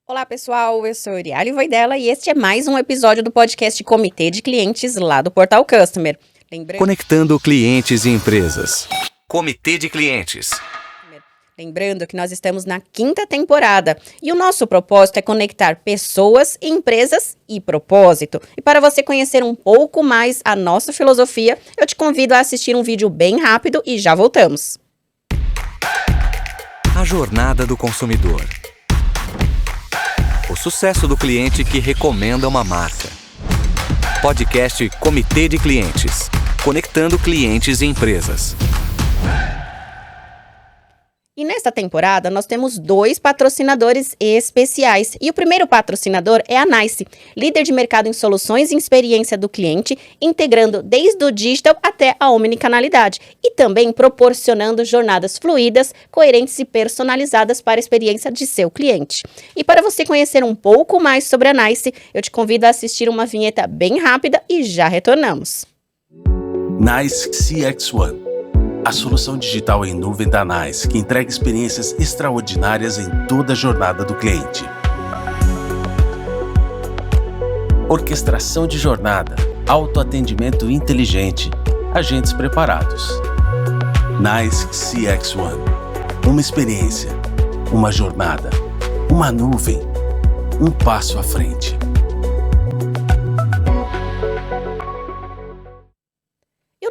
Olá, pessoal, eu sou Uriali Voidela e este é mais um episódio do podcast Comitê de Clientes lá do Portal Customer. Conectando clientes e empresas. Comitê de Clientes. Lembrando que nós estamos na 5ª temporada e o nosso propósito é conectar pessoas, empresas e propósito. E para você conhecer um pouco mais a nossa filosofia, eu te convido a assistir um vídeo bem rápido e já voltamos. A jornada do consumidor. O sucesso do cliente que recomenda uma marca. Podcast Comitê de Clientes. Conectando clientes e empresas. E nesta temporada, nós temos 2 patrocinadores especiais. E o primeiro patrocinador é a NICE, líder de mercado em soluções e experiência do cliente, integrando desde o digital até a omnicanalidade. E também proporcionando jornadas fluídas, coerentes e personalizadas para a experiência de seu cliente. E para você conhecer um pouco mais sobre a NICE, eu te convido a assistir uma vinheta bem rápida e já retornamos. NICE CX1. A solução digital em nuvem da NICE, que entrega experiências extraordinárias em toda a jornada do cliente. Orquestração de jornada, autoatendimento inteligente, agentes preparados. NICE CX1. Uma experiência, uma jornada, uma nuvem, um passo à frente.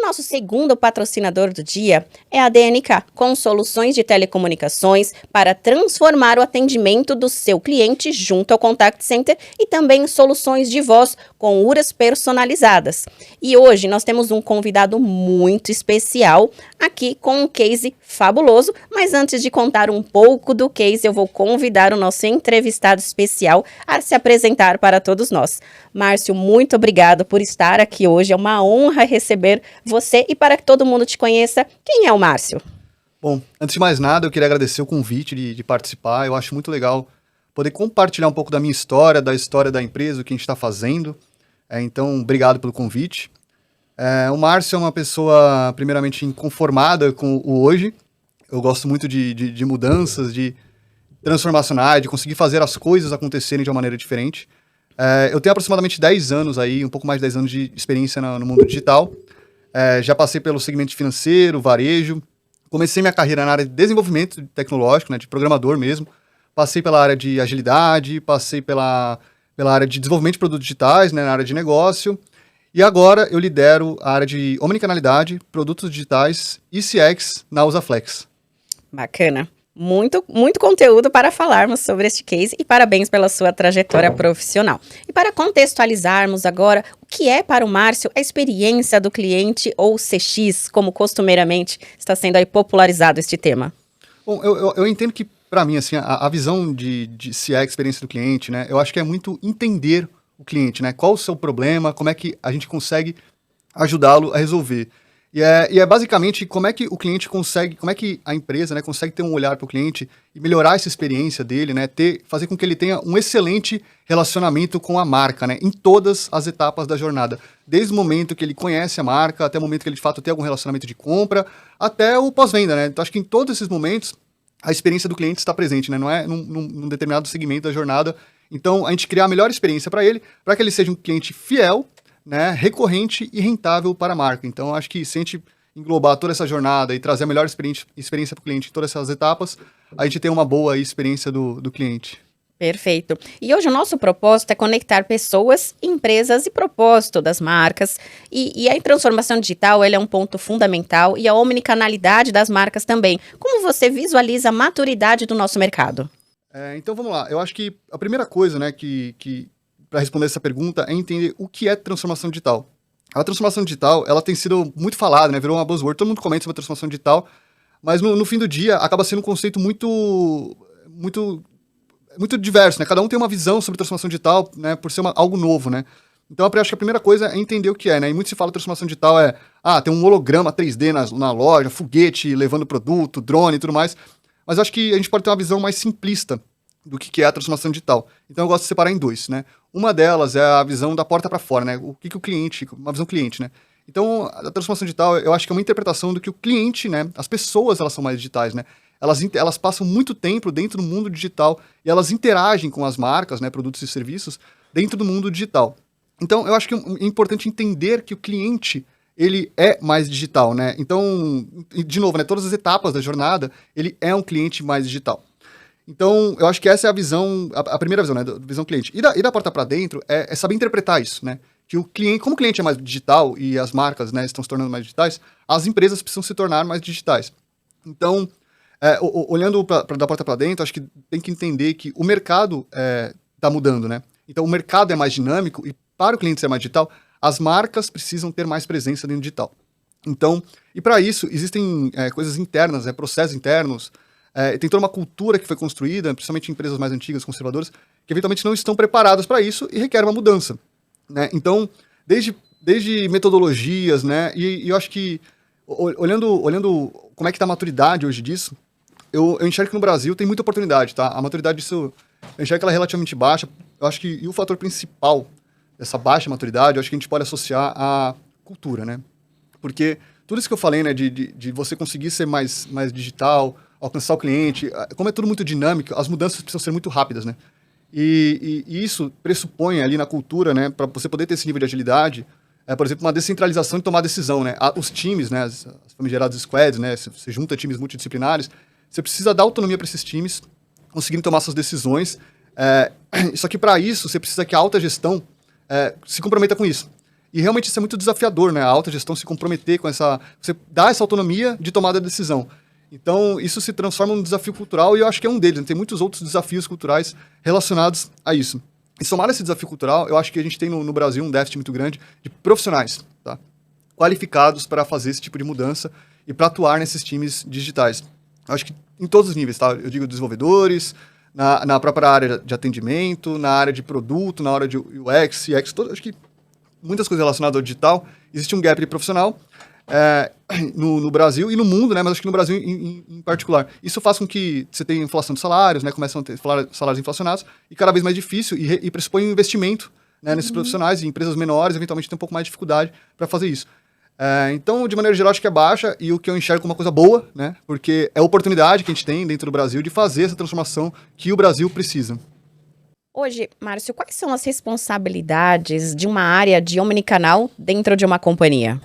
Nosso segundo patrocinador do dia é a DNK, com soluções de telecomunicações para transformar o atendimento do seu cliente junto ao Contact Center e também soluções de voz com URAs personalizadas. E hoje nós temos um convidado muito especial aqui com um case fabuloso, mas antes de contar um pouco do case, eu vou convidar o nosso entrevistado especial a se apresentar para todos nós. Márcio, muito obrigado por estar aqui hoje, é uma honra receber você e para que todo mundo te conheça, quem é o Márcio? Bom, antes de mais nada, eu queria agradecer o convite de participar. Eu acho muito legal poder compartilhar um pouco da minha história, da história da empresa, o que a gente está fazendo. Então, obrigado pelo convite. O Márcio é uma pessoa, primeiramente, inconformada com o hoje. Eu gosto muito de mudanças, de transformacionais, de conseguir fazer as coisas acontecerem de uma maneira diferente. Eu tenho aproximadamente 10 anos aí, um pouco mais de 10 anos de experiência no mundo digital. Já passei pelo segmento financeiro, varejo. Comecei minha carreira na área de desenvolvimento tecnológico, né, de programador mesmo. Passei pela área de agilidade, passei pela área de desenvolvimento de produtos digitais, né, na área de negócio. E agora eu lidero a área de omnicanalidade, produtos digitais e CX na Usaflex. Bacana. Muito conteúdo para falarmos sobre este case e parabéns pela sua trajetória profissional. E para contextualizarmos agora, o que é para o Márcio a experiência do cliente ou CX, como costumeiramente está sendo aí popularizado este tema? Bom, eu entendo que, para mim, assim, a visão de CX, experiência do cliente, né, eu acho que é muito entender o cliente, né, qual o seu problema, como é que a gente consegue ajudá-lo a resolver. E é basicamente como é que o cliente consegue, como é que a empresa, né, consegue ter um olhar para o cliente e melhorar essa experiência dele, né, fazer com que ele tenha um excelente relacionamento com a marca, né, em todas as etapas da jornada. Desde o momento que ele conhece a marca, até o momento que ele de fato tem algum relacionamento de compra, até o pós-venda, né. Então acho que em todos esses momentos a experiência do cliente está presente, né, não é num determinado segmento da jornada. Então a gente criar a melhor experiência para que ele seja um cliente fiel, né, recorrente e rentável para a marca. Então, acho que se a gente englobar toda essa jornada e trazer a melhor experiência para o cliente em todas essas etapas, a gente tem uma boa experiência do cliente. Perfeito. E hoje o nosso propósito é conectar pessoas, empresas e propósito das marcas. E a transformação digital ela é um ponto fundamental e a omnicanalidade das marcas também. Como você visualiza a maturidade do nosso mercado? Então, vamos lá. Eu acho que a primeira coisa, né, para responder essa pergunta, é entender o que é transformação digital. A transformação digital, ela tem sido muito falada, né? Virou uma buzzword, todo mundo comenta sobre a transformação digital, mas no fim do dia acaba sendo um conceito muito diverso, né? Cada um tem uma visão sobre transformação digital, né? Por ser algo novo, né? Então, eu acho que a primeira coisa é entender o que é, né? E muito se fala transformação digital tem um holograma 3D na loja, foguete levando produto, drone e tudo mais, mas eu acho que a gente pode ter uma visão mais simplista do que é a transformação digital. Então eu gosto de separar em 2, né? Uma delas é a visão da porta para fora, né? O que o cliente, uma visão cliente, né? Então a transformação digital, eu acho que é uma interpretação do que o cliente, né? As pessoas, elas são mais digitais, né? elas passam muito tempo dentro do mundo digital e elas interagem com as marcas, né, produtos e serviços, dentro do mundo digital. Então, eu acho que é importante entender que o cliente, ele é mais digital, né? Então, de novo, né, todas as etapas da jornada, ele é um cliente mais digital. Então, eu acho que essa é a visão, a primeira visão, né, da visão cliente. E da porta para dentro é saber interpretar isso, né? Que o cliente, como o cliente é mais digital e as marcas, né, estão se tornando mais digitais, as empresas precisam se tornar mais digitais. Então, olhando da porta para dentro, acho que tem que entender que o mercado está mudando, né? Então, o mercado é mais dinâmico e para o cliente ser mais digital, as marcas precisam ter mais presença dentro do digital. Então, e para isso, existem coisas internas, processos internos, tem toda uma cultura que foi construída, principalmente em empresas mais antigas, conservadoras, que eventualmente não estão preparadas para isso e requer uma mudança, né? Então, desde metodologias, né? E eu acho que, olhando como é que está a maturidade hoje disso, eu enxergo que no Brasil tem muita oportunidade, tá? A maturidade disso, eu enxergo que ela é relativamente baixa. Eu acho que, e o fator principal dessa baixa maturidade, eu acho que a gente pode associar à cultura, né? Porque tudo isso que eu falei, né, de você conseguir ser mais digital, alcançar o cliente, como é tudo muito dinâmico, as mudanças precisam ser muito rápidas, né? E isso pressupõe ali na cultura, né, para você poder ter esse nível de agilidade, por exemplo, uma descentralização de tomar decisão, né? Os times, né, as famigeradas squads, né, você junta times multidisciplinares, você precisa dar autonomia para esses times conseguirem tomar suas decisões. Só que para isso, você precisa que a alta gestão se comprometa com isso. E realmente isso é muito desafiador, né? A alta gestão se comprometer com você dar essa autonomia de tomada de decisão. Então, isso se transforma num desafio cultural e eu acho que é um deles, né? Tem muitos outros desafios culturais relacionados a isso. E somar esse desafio cultural, eu acho que a gente tem no Brasil um déficit muito grande de profissionais, tá? Qualificados para fazer esse tipo de mudança e para atuar nesses times digitais. Eu acho que em todos os níveis, tá? Eu digo desenvolvedores, na própria área de atendimento, na área de produto, na área de UX, CX, acho que muitas coisas relacionadas ao digital. Existe um gap de profissional no Brasil e no mundo, né? Mas acho que no Brasil em particular. Isso faz com que você tenha inflação de salários, né? Começam a ter salários inflacionados e cada vez mais difícil e pressupõe um investimento, né, nesses profissionais e empresas menores eventualmente têm um pouco mais de dificuldade para fazer isso. Então, de maneira geral, acho que é baixa e o que eu enxergo como uma coisa boa, né? Porque é a oportunidade que a gente tem dentro do Brasil de fazer essa transformação que o Brasil precisa. Hoje, Márcio, quais são as responsabilidades de uma área de omnicanal dentro de uma companhia?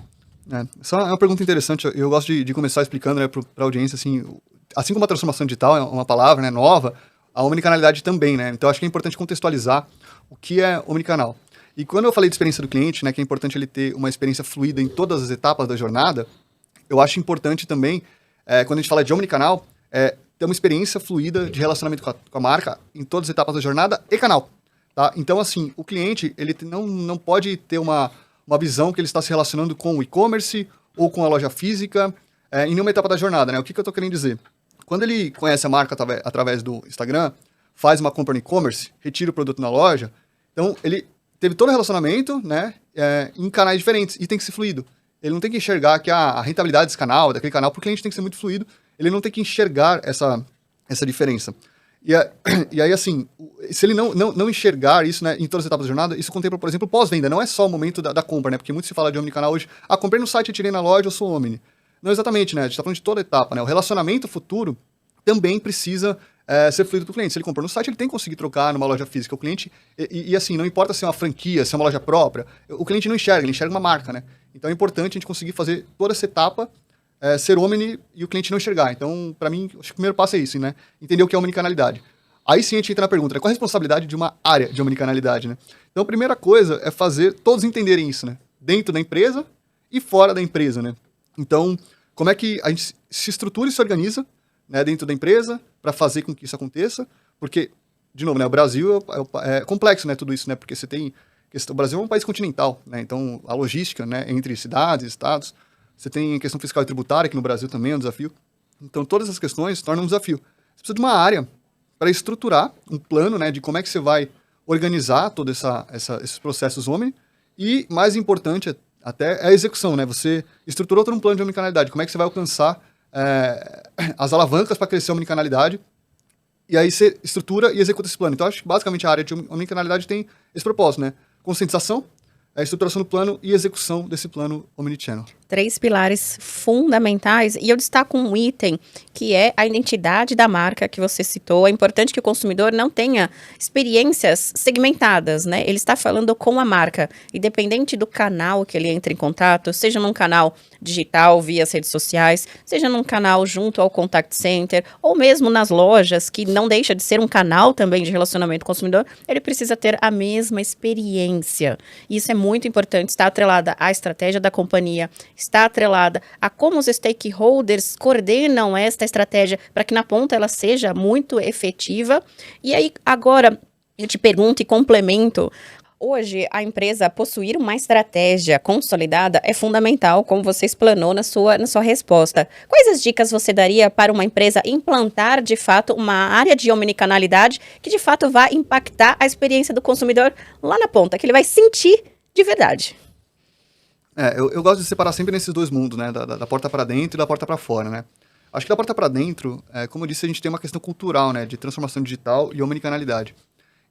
Essa é uma pergunta interessante. Eu gosto de começar explicando, né, para a audiência, assim como a transformação digital é uma palavra, né, nova, a omnicanalidade também, né? Então, acho que é importante contextualizar o que é omnicanal. E quando eu falei de experiência do cliente, né, que é importante ele ter uma experiência fluida em todas as etapas da jornada, eu acho importante também, quando a gente fala de omnicanal, ter uma experiência fluida de relacionamento com a marca em todas as etapas da jornada e canal, tá? Então, assim, o cliente, ele não pode ter uma visão que ele está se relacionando com o e-commerce ou com a loja física em nenhuma etapa da jornada, né? O que eu estou querendo dizer? Quando ele conhece a marca através do Instagram, faz uma compra no e-commerce, retira o produto na loja, então ele teve todo o relacionamento, né, em canais diferentes e tem que ser fluido. Ele não tem que enxergar que a rentabilidade desse canal, daquele canal, para o cliente tem que ser muito fluido. Ele não tem que enxergar essa diferença. E aí, assim, se ele não enxergar isso, né, em todas as etapas da jornada, isso contempla, por exemplo, pós-venda. Não é só o momento da compra, né? Porque muito se fala de omnicanal hoje. Comprei no site, tirei na loja, eu sou omni. Não exatamente, né? A gente está falando de toda a etapa, né? O relacionamento futuro também precisa ser fluido para o cliente. Se ele comprou no site, ele tem que conseguir trocar numa loja física. O cliente, e assim, não importa se é uma franquia, se é uma loja própria, o cliente não enxerga, ele enxerga uma marca, né? Então é importante a gente conseguir fazer toda essa etapa ser omni e o cliente não enxergar. Então, para mim, acho que o primeiro passo é isso, né? Entender o que é omnicanalidade. Aí sim a gente entra na pergunta, né? Qual a responsabilidade de uma área de omnicanalidade, né? Então, a primeira coisa é fazer todos entenderem isso, né? Dentro da empresa e fora da empresa, né? Então, como é que a gente se estrutura e se organiza, né, dentro da empresa para fazer com que isso aconteça? Porque, de novo, né, o Brasil é complexo, né, tudo isso, né? Porque o Brasil é um país continental, né? Então, a logística, né, entre cidades, estados, você tem a questão fiscal e tributária, que no Brasil também é um desafio. Então, todas essas questões tornam um desafio. Você precisa de uma área para estruturar um plano, né, de como é que você vai organizar todos esses processos omni. E, mais importante até, é a execução, né? Você estruturou todo um plano de omnicanalidade. Como é que você vai alcançar as alavancas para crescer a omnicanalidade? E aí você estrutura e executa esse plano. Então, acho que basicamente a área de omnicanalidade tem esse propósito, né? Conscientização, a estruturação do plano e execução desse plano omnichannel. 3 pilares fundamentais, e eu destaco um item que é a identidade da marca que você citou. É importante que o consumidor não tenha experiências segmentadas, né? Ele está falando com a marca, independente do canal que ele entre em contato, seja num canal digital via as redes sociais, seja num canal junto ao contact center, ou mesmo nas lojas, que não deixa de ser um canal também de relacionamento com o consumidor, ele precisa ter a mesma experiência. Isso é muito importante, está atrelada à estratégia da companhia, está atrelada a como os stakeholders coordenam esta estratégia para que na ponta ela seja muito efetiva. E aí, agora, eu te pergunto e complemento. Hoje, a empresa possuir uma estratégia consolidada é fundamental, como você explanou na sua resposta. Quais as dicas você daria para uma empresa implantar, de fato, uma área de omnicanalidade que, de fato, vai impactar a experiência do consumidor lá na ponta, que ele vai sentir de verdade? Eu gosto de separar sempre nesses dois mundos, né? Da porta para dentro e da porta para fora, né? Acho que da porta para dentro, como eu disse, a gente tem uma questão cultural, né? De transformação digital e omnicanalidade.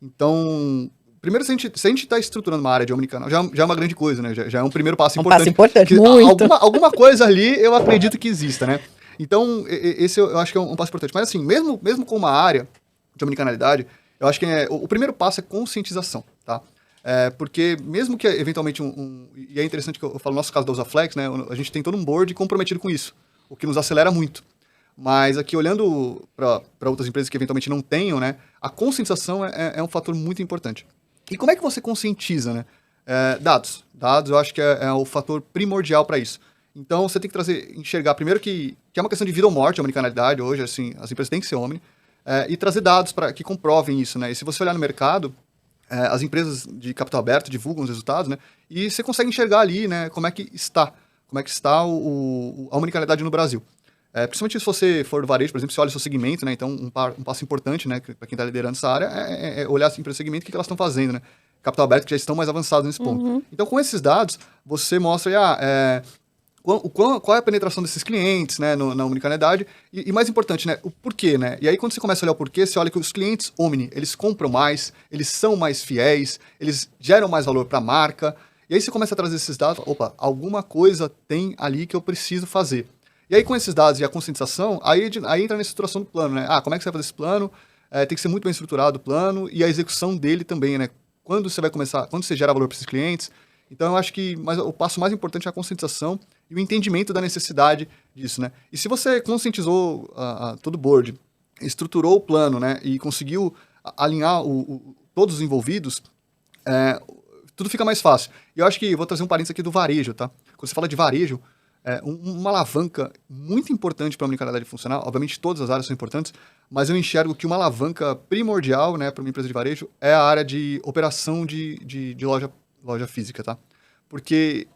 Então, primeiro, se a gente está estruturando uma área de omnicanal, já é uma grande coisa, né? Já é um primeiro passo importante. Passo importante, muito. Alguma coisa ali eu acredito que exista, né? Então, esse eu acho que é um passo importante. Mas assim, mesmo com uma área de omnicanalidade, eu acho que o primeiro passo é conscientização, tá? Porque mesmo que eventualmente e é interessante que eu falo no nosso caso da Usaflex, né? A gente tem todo um board comprometido com isso, o que nos acelera muito. Mas aqui, olhando para outras empresas que eventualmente não tenham, né? A conscientização é um fator muito importante. E como é que você conscientiza, né? Dados. Dados eu acho que é o fator primordial para isso. Então, você tem que enxergar primeiro que é uma questão de vida ou morte, a omnicanalidade hoje, assim, as empresas têm que ser omni, e trazer dados que comprovem isso, né? E se você olhar no mercado, as empresas de capital aberto divulgam os resultados, né? E você consegue enxergar ali, né, como é que está a omnicanalidade no Brasil. Principalmente se você for do varejo, por exemplo, você olha o seu segmento, né? Então, um passo importante, né, para quem está liderando essa área é olhar as empresas de segmento, o que elas estão fazendo, né? Capital aberto, que já estão mais avançados nesse ponto. Uhum. Então, com esses dados, você mostra qual é a penetração desses clientes, né, na omnicanalidade e mais importante, né, o porquê, né? E aí, quando você começa a olhar o porquê, você olha que os clientes omni, eles compram mais, eles são mais fiéis, eles geram mais valor para a marca. E aí você começa a trazer esses dados, opa, alguma coisa tem ali que eu preciso fazer. E aí, com esses dados e a conscientização, aí entra na estruturação do plano, né? Como é que você vai fazer esse plano? Tem que ser muito bem estruturado o plano e a execução dele também, né? Quando você gera valor para esses clientes. Então, eu acho que o passo mais importante é a conscientização e o entendimento da necessidade disso, né? E se você conscientizou todo o board, estruturou o plano, né? E conseguiu alinhar todos os envolvidos, tudo fica mais fácil. E eu acho que, vou trazer um parênteses aqui do varejo, tá? Quando você fala de varejo, uma alavanca muito importante para a omnicanalidade funcional, obviamente todas as áreas são importantes, mas eu enxergo que uma alavanca primordial, né, para uma empresa de varejo é a área de operação de loja física, tá? Porque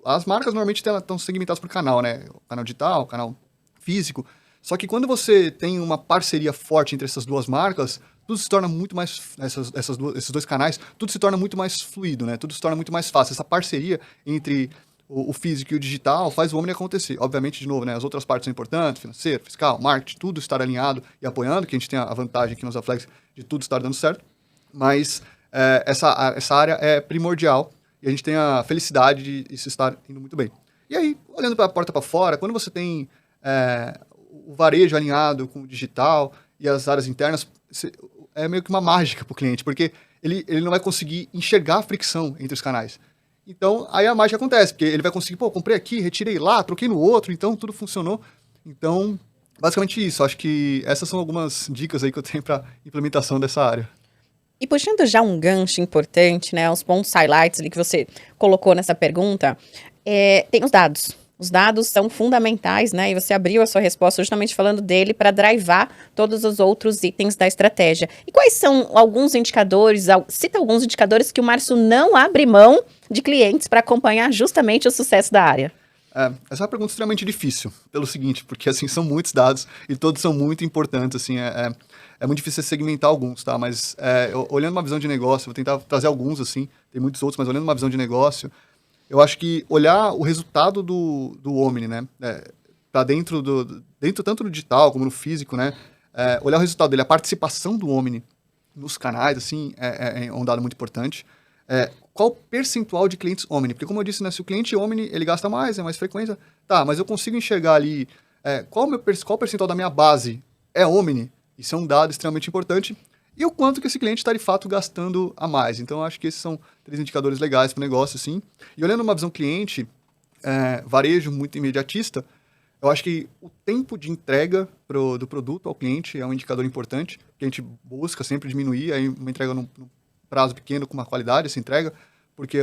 as marcas normalmente estão segmentadas por canal, né? O canal digital, o canal físico. Só que quando você tem uma parceria forte entre essas duas marcas, tudo se torna muito mais, esses dois canais, tudo se torna muito mais fluido, né? Tudo se torna muito mais fácil. Essa parceria entre o físico e o digital faz o omni acontecer. Obviamente, de novo, né, as outras partes são importantes, financeiro, fiscal, marketing, tudo estar alinhado e apoiando, que a gente tem a vantagem aqui no Usaflex de tudo estar dando certo, mas essa área é primordial e a gente tem a felicidade de isso estar indo muito bem. E aí, olhando para a porta para fora, quando você tem o varejo alinhado com o digital e as áreas internas, é meio que uma mágica para o cliente, porque ele não vai conseguir enxergar a fricção entre os canais. Então, aí a mágica acontece, porque ele vai conseguir, comprei aqui, retirei lá, troquei no outro, então tudo funcionou. Então, basicamente isso. Acho que essas são algumas dicas aí que eu tenho para implementação dessa área. E puxando já um gancho importante, né, os pontos highlights ali que você colocou nessa pergunta, tem os dados. Os dados são fundamentais, né? E você abriu a sua resposta justamente falando dele para drivar todos os outros itens da estratégia. E quais são alguns indicadores, cita alguns indicadores que o Márcio não abre mão de clientes para acompanhar justamente o sucesso da área? Essa é uma pergunta extremamente difícil, pelo seguinte, porque assim, são muitos dados e todos são muito importantes, assim, é muito difícil segmentar alguns, tá? Mas olhando uma visão de negócio, vou tentar trazer alguns, assim, tem muitos outros, mas olhando uma visão de negócio, eu acho que olhar o resultado do Omni, né, para dentro tanto no digital como no físico, né, olhar o resultado dele, a participação do Omni nos canais, assim, é um dado muito importante. qual percentual de clientes Omni. Porque como eu disse, né, se o cliente Omni, ele gasta mais, é mais frequência, tá, mas eu consigo enxergar ali qual percentual da minha base é Omni, isso é um dado extremamente importante, e o quanto que esse cliente está de fato gastando a mais. Então, eu acho que esses são 3 indicadores legais para o negócio, assim. E olhando uma visão cliente, varejo muito imediatista, eu acho que o tempo de entrega do produto ao cliente é um indicador importante, que a gente busca sempre diminuir, aí uma entrega num prazo pequeno com uma qualidade, essa entrega, porque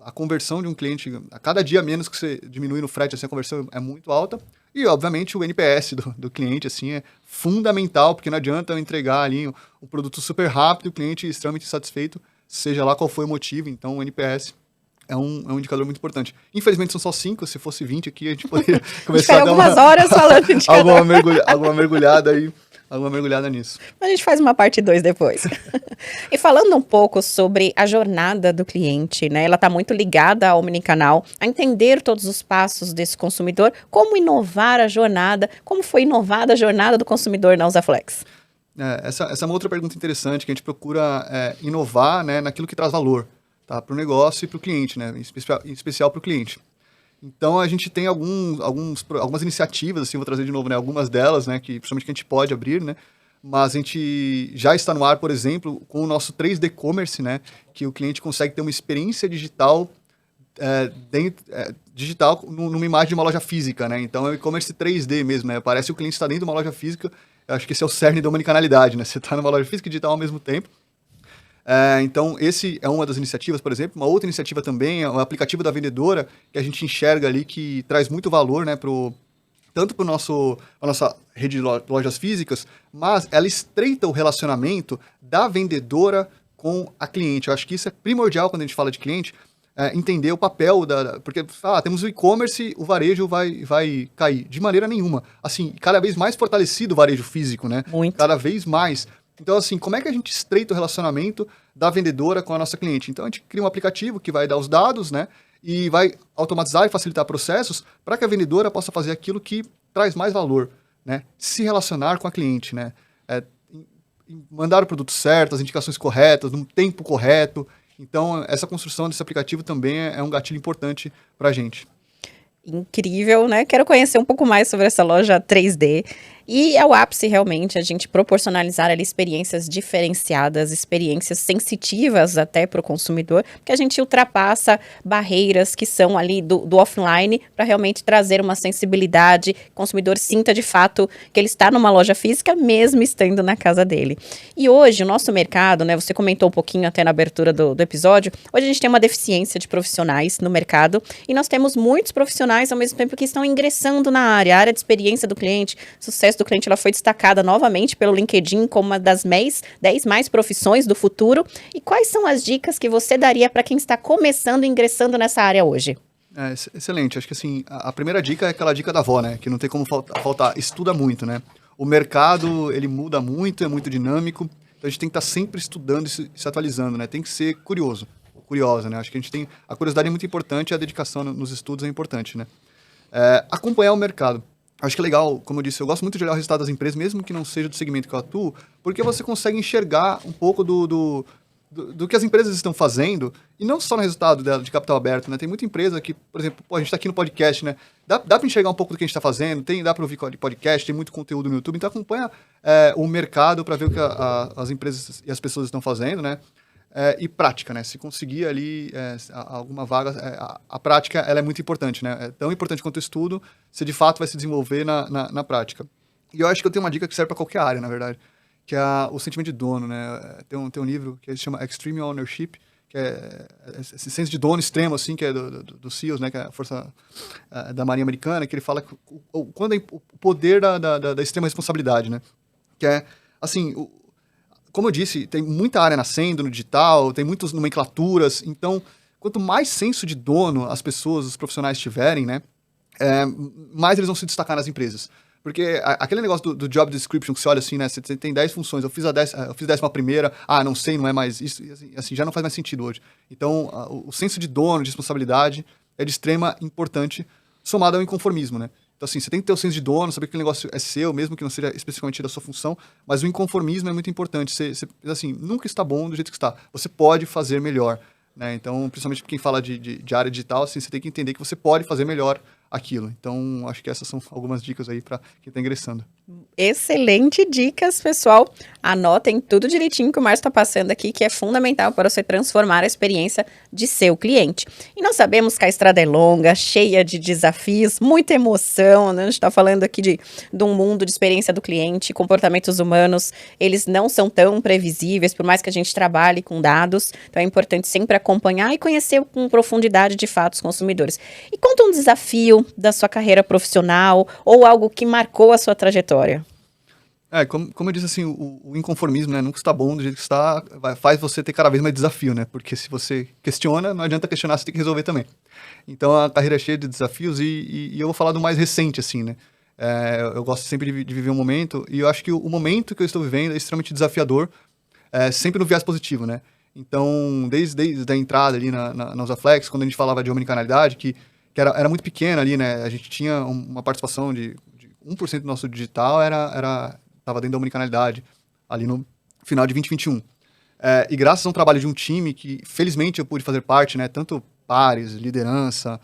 a conversão de um cliente, a cada dia menos que você diminui no frete, assim, a conversão é muito alta. E, obviamente, o NPS do cliente assim, é fundamental, porque não adianta eu entregar ali um produto super rápido e o cliente extremamente satisfeito, seja lá qual foi o motivo. Então, o NPS é um indicador muito importante. Infelizmente, são só 5. Se fosse 20 aqui, a gente poderia começar a dar algumas horas falando de alguma mergulhada aí. Alguma mergulhada nisso. A gente faz uma parte 2 depois. E falando um pouco sobre a jornada do cliente, né? Ela está muito ligada ao omnicanal, a entender todos os passos desse consumidor, como inovar a jornada, como foi inovada a jornada do consumidor na Usaflex. Essa é uma outra pergunta interessante, que a gente procura inovar, né, naquilo que traz valor, tá, para o negócio e para o cliente, né, em especial para o cliente. Então, a gente tem algumas iniciativas, assim, vou trazer de novo, né, algumas delas, né, principalmente que a gente pode abrir, né, mas a gente já está no ar, por exemplo, com o nosso 3D Commerce, né, que o cliente consegue ter uma experiência digital digital numa imagem de uma loja física, né, então é o e-commerce 3D mesmo, né, parece que o cliente está dentro de uma loja física. Eu acho que esse é o cerne da omnicanalidade, né, você está numa loja física e digital ao mesmo tempo. Então, esse é uma das iniciativas, por exemplo. Uma outra iniciativa também é o aplicativo da vendedora, que a gente enxerga ali que traz muito valor, né, tanto para a nossa rede de lojas físicas, mas ela estreita o relacionamento da vendedora com a cliente. Eu acho que isso é primordial quando a gente fala de cliente, entender o papel porque temos o e-commerce, o varejo vai cair. De maneira nenhuma. Assim, cada vez mais fortalecido o varejo físico, né? Muito. Cada vez mais. Então, assim, como é que a gente estreita o relacionamento da vendedora com a nossa cliente? Então, a gente cria um aplicativo que vai dar os dados, né? E vai automatizar e facilitar processos para que a vendedora possa fazer aquilo que traz mais valor, né? Se relacionar com a cliente, né? Mandar o produto certo, as indicações corretas, no tempo correto. Então, essa construção desse aplicativo também é um gatilho importante para a gente. Incrível, né? Quero conhecer um pouco mais sobre essa loja 3D. E é o ápice, realmente, a gente proporcionalizar ali experiências diferenciadas, experiências sensitivas até para o consumidor, porque a gente ultrapassa barreiras que são ali do offline para realmente trazer uma sensibilidade, o consumidor sinta de fato que ele está numa loja física, mesmo estando na casa dele. E hoje, o nosso mercado, né, você comentou um pouquinho até na abertura do episódio, hoje a gente tem uma deficiência de profissionais no mercado e nós temos muitos profissionais ao mesmo tempo que estão ingressando na área. A área de experiência do cliente, sucesso do cliente, ela foi destacada novamente pelo LinkedIn como uma das 10 mais profissões do futuro. E quais são as dicas que você daria para quem está começando e ingressando nessa área hoje? Excelente. Acho que assim, a primeira dica é aquela dica da avó, né? Que não tem como faltar. Estuda muito, né? O mercado, ele muda muito, é muito dinâmico. Então a gente tem que estar sempre estudando e se atualizando, né? Tem que ser curiosa, né? Acho que a curiosidade é muito importante e a dedicação nos estudos é importante, né? Acompanhar o mercado. Acho que é legal, como eu disse, eu gosto muito de olhar o resultado das empresas, mesmo que não seja do segmento que eu atuo, porque você consegue enxergar um pouco do que as empresas estão fazendo, e não só no resultado dela, de capital aberto, né? Tem muita empresa que, por exemplo, a gente está aqui no podcast, né? Dá para enxergar um pouco do que a gente está fazendo, dá para ouvir podcast, tem muito conteúdo no YouTube, então acompanha o mercado para ver o que as empresas e as pessoas estão fazendo, né? E prática, né? Se conseguir ali alguma vaga, a prática ela é muito importante, né? É tão importante quanto o estudo, se de fato vai se desenvolver na prática. E eu acho que eu tenho uma dica que serve para qualquer área, na verdade, que é o sentimento de dono, né? Tem um livro que se chama Extreme Ownership, que é esse senso de dono extremo, assim, que é do SEALs, né? Que é a força da Marinha Americana, que ele fala quando o poder da extrema responsabilidade, né? Que é, assim, como eu disse, tem muita área nascendo no digital, tem muitas nomenclaturas, então, quanto mais senso de dono as pessoas, os profissionais tiverem, né, mais eles vão se destacar nas empresas. Porque aquele negócio do job description, que você olha assim, né, você tem 10 funções, eu fiz a 11ª, não sei, não é mais isso, assim, já não faz mais sentido hoje. Então, o senso de dono, de responsabilidade, é de extrema importância, somado ao inconformismo, né. Então, assim, você tem que ter o senso de dono, saber que o negócio é seu, mesmo que não seja especificamente da sua função, mas o inconformismo é muito importante. Você assim, nunca está bom do jeito que está. Você pode fazer melhor. né? Então, principalmente quem fala de área digital, assim, você tem que entender que você pode fazer melhor aquilo. Então, acho que essas são algumas dicas aí para quem está ingressando. Excelente dicas, pessoal. Anotem tudo direitinho que o Márcio está passando aqui, que é fundamental para você transformar a experiência de seu cliente. E nós sabemos que a estrada é longa, cheia de desafios, muita emoção, né? A gente está falando aqui de um mundo de experiência do cliente, comportamentos humanos, eles não são tão previsíveis, por mais que a gente trabalhe com dados. Então é importante sempre acompanhar e conhecer com profundidade, de fato, os consumidores. E conta um desafio da sua carreira profissional ou algo que marcou a sua trajetória. Como eu disse, assim, o inconformismo, né, nunca está bom do jeito que está, faz você ter cada vez mais desafio, né, porque se você questiona, não adianta questionar, você tem que resolver também. Então, a carreira é cheia de desafios e eu vou falar do mais recente, assim, né, eu gosto sempre de viver um momento, e eu acho que o momento que eu estou vivendo é extremamente desafiador, sempre no viés positivo, né. Então, desde a entrada ali na Usaflex, quando a gente falava de omnicanalidade, que era muito pequena ali, né, a gente tinha uma participação de 1% do nosso digital estava dentro da omnicanalidade, ali no final de 2021. E graças a um trabalho de um time que, felizmente, eu pude fazer parte, né, tanto pares, liderança,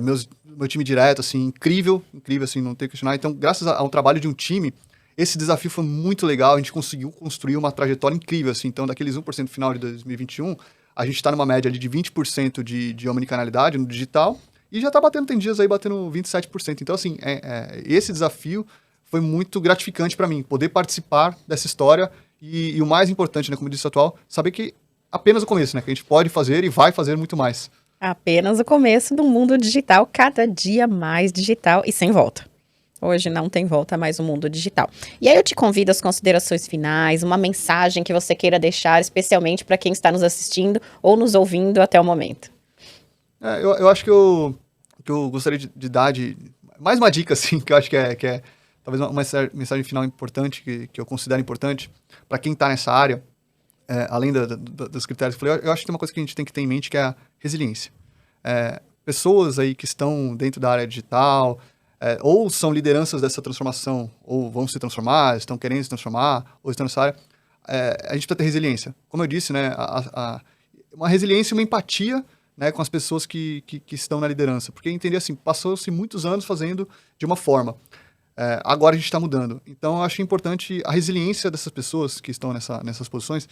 meu time direto, assim, incrível, assim, não tem que questionar. Então, graças ao trabalho de um time, esse desafio foi muito legal, a gente conseguiu construir uma trajetória incrível, assim. Então, daqueles 1% final de 2021, a gente está numa média ali de 20% de omnicanalidade no digital, e já está batendo, tem dias aí batendo 27%. Então, assim, esse desafio foi muito gratificante para mim, poder participar dessa história e o mais importante, né, como eu disse atual, saber que apenas o começo, né, que a gente pode fazer e vai fazer muito mais. Apenas o começo do mundo digital, cada dia mais digital e sem volta. Hoje não tem volta mais o mundo digital. E aí eu te convido às considerações finais, uma mensagem que você queira deixar, especialmente para quem está nos assistindo ou nos ouvindo até o momento. Eu acho que eu gostaria de dar mais uma dica, assim, que eu acho que é talvez uma mensagem final importante, que eu considero importante para quem está nessa área, além dos critérios que eu falei. Eu acho que tem uma coisa que a gente tem que ter em mente, que é a resiliência. Pessoas aí que estão dentro da área digital, ou são lideranças dessa transformação, ou vão se transformar, estão querendo se transformar, ou estão nessa área, a gente precisa ter resiliência. Como eu disse, né, uma resiliência e uma empatia, né, com as pessoas que estão na liderança. Porque entender assim, passou-se muitos anos fazendo de uma forma. Agora a gente está mudando. Então eu acho importante a resiliência dessas pessoas que estão nessas posições,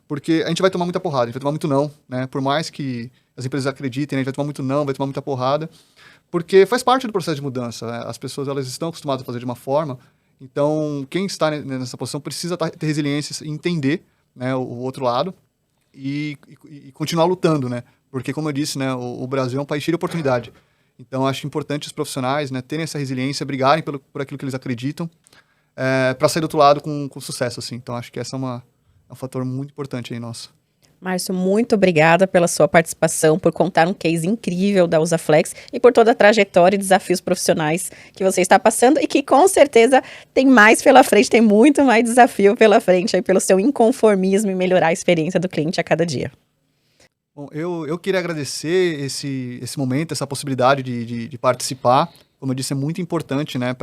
porque a gente vai tomar muita porrada, a gente vai tomar muito não, né? Por mais que as empresas acreditem, a gente vai tomar muito não, vai tomar muita porrada, porque faz parte do processo de mudança, né? As pessoas, elas estão acostumadas a fazer de uma forma, então quem está nessa posição precisa ter resiliência e entender, né, o outro lado e continuar lutando, né? Porque, como eu disse, né, o Brasil é um país cheio de oportunidade. Então, acho importante os profissionais, né, terem essa resiliência, brigarem por aquilo que eles acreditam, para sair do outro lado com sucesso, assim. Então, acho que essa é um fator muito importante aí nosso. Márcio, muito obrigada pela sua participação, por contar um case incrível da Usaflex e por toda a trajetória e desafios profissionais que você está passando e que com certeza tem mais pela frente, tem muito mais desafio pela frente aí pelo seu inconformismo e melhorar a experiência do cliente a cada dia. Bom, eu queria agradecer esse momento, essa possibilidade de participar. Como eu disse, é muito importante, né,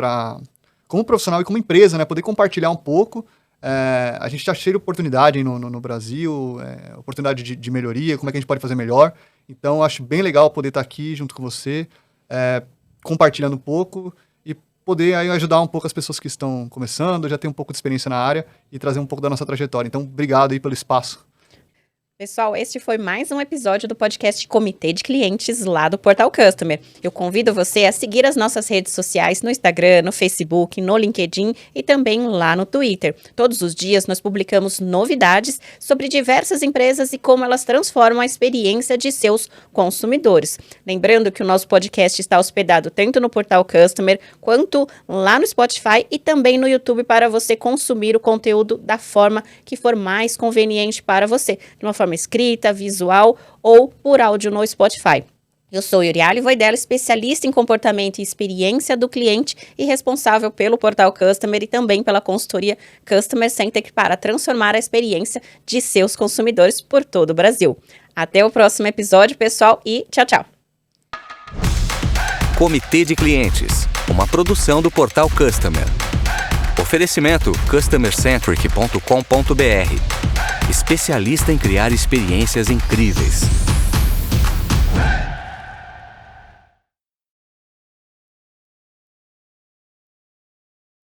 como profissional e como empresa, né, poder compartilhar um pouco. A gente está cheio de oportunidade no Brasil, oportunidade de melhoria, como é que a gente pode fazer melhor. Então, acho bem legal poder estar aqui junto com você, compartilhando um pouco e poder aí ajudar um pouco as pessoas que estão começando, já tem um pouco de experiência na área e trazer um pouco da nossa trajetória. Então, obrigado aí pelo espaço. Pessoal, este foi mais um episódio do podcast Comitê de Clientes lá do Portal Customer. Eu convido você a seguir as nossas redes sociais no Instagram, no Facebook, no LinkedIn e também lá no Twitter. Todos os dias nós publicamos novidades sobre diversas empresas e como elas transformam a experiência de seus consumidores. Lembrando que o nosso podcast está hospedado tanto no Portal Customer quanto lá no Spotify e também no YouTube para você consumir o conteúdo da forma que for mais conveniente para você, de uma forma escrita, visual ou por áudio no Spotify. Eu sou Yuriali Voidela, especialista em comportamento e experiência do cliente e responsável pelo Portal Customer e também pela consultoria Customer Centric para transformar a experiência de seus consumidores por todo o Brasil. Até o próximo episódio, pessoal, e tchau, tchau! Comitê de Clientes, uma produção do Portal Customer. Oferecimento customercentric.com.br. especialista em criar experiências incríveis.